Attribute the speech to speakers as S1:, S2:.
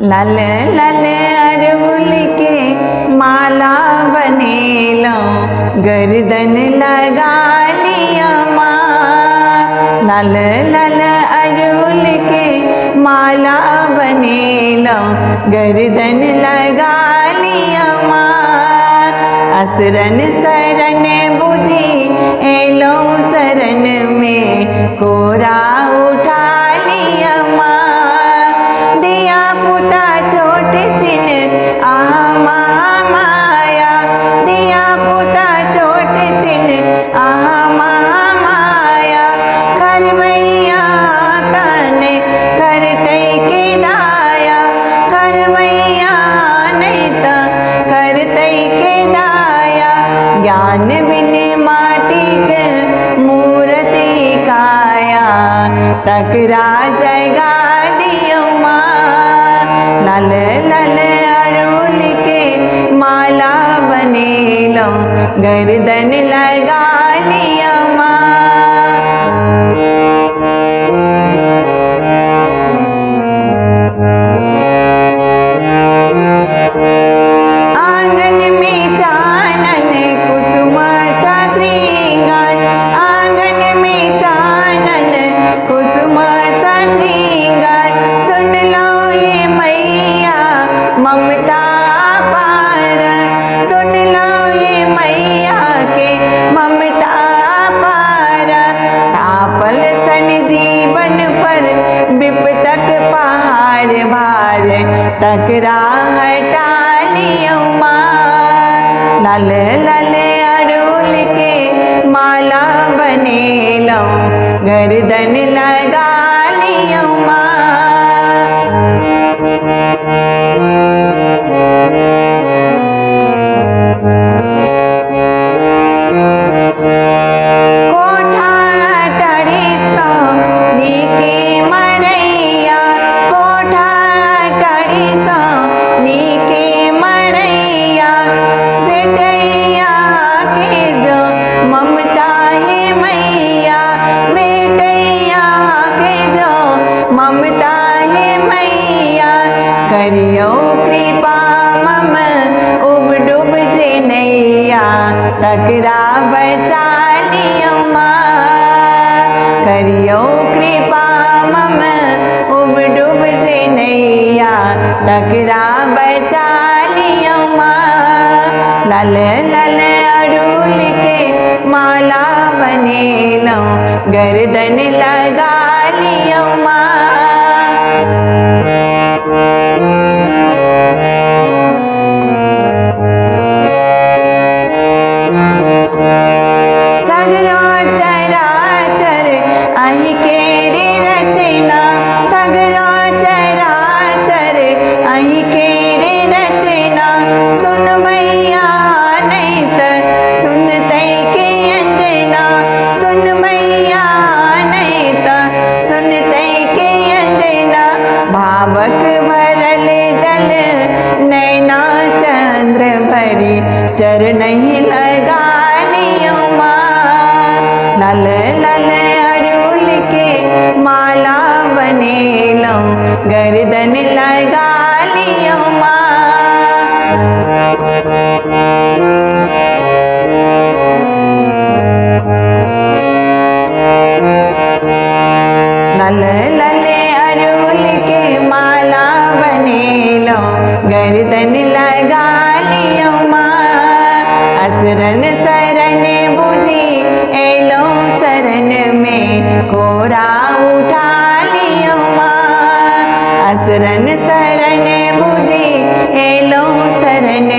S1: लाल लाल अड़हुल के माला बनेलो गर्दन लगा लिया माँ। लाल लाल अड़हुल के माला बनेलो गर्दन लगा लिया माँ। असरन शरण बुझी एलो शरण में कोरा उठा लिया माँ। दिया पुता छोट चिन्ह आमा माया, दिया पुता छोट चिन्ह आमा माया। करवैया तने करते के दाया, करवैया नहीं तो करते के दाया। ज्ञान बिन माटी के मूर्ति काया, तकरा जगा दियो माँ। लाल लाल अड़हुल के माला बनेलो गर्दन लगा लिया माँ। आंगन में चानन कुसुम सा श्रृंगार, आंगन में चानन कुसुम सा श्रृंगार। सुन लो ये मैया ममता पार, सुन लो ये मैया के ममता पार। तापल सन जीवन पर विपतक पहाड़ भार, तकरा हटा लियो माँ। लाल लाल अड़हुल के माला बनेलो गर्दन लगा लियो माँ। कोठा टड़ी सो नीके मरैया, कोठा टड़ी सो नीके मरैया। बेटैया के जो ममता है मैया, बेटैया के जो ममता है मैया। करियो कृपा मम उब डूब जे नैया, तकरा बचा लियो माँ। करियो कृपा मम उब डूब जे नैया, तकरा बचा लियो माँ। लाल लाल अड़हुल के माला बनेलो गर्दन लगा लियो माँ। सगरो चराचर अहि केरे रचना, सगरो चराचर अहि केरे रचना। सुन मैया नहीं तो सुनते के अंजना, सुन मैया नहीं तो सुनते के अंजना। भावक भरल जल नैना चंद्र भरी, चरण ही लगा लियो माँ। लाल लाल अड़हुल के माला बनेलो गर्दन लगा लियो माँ। लाल लाल अड़हुल के माला बनेलो गर्दन लगा लियो माँ। असरन शरण बुझी एलो शरण में कोरा उठा लियो माँ। असरन शरण बुझी एलो शरण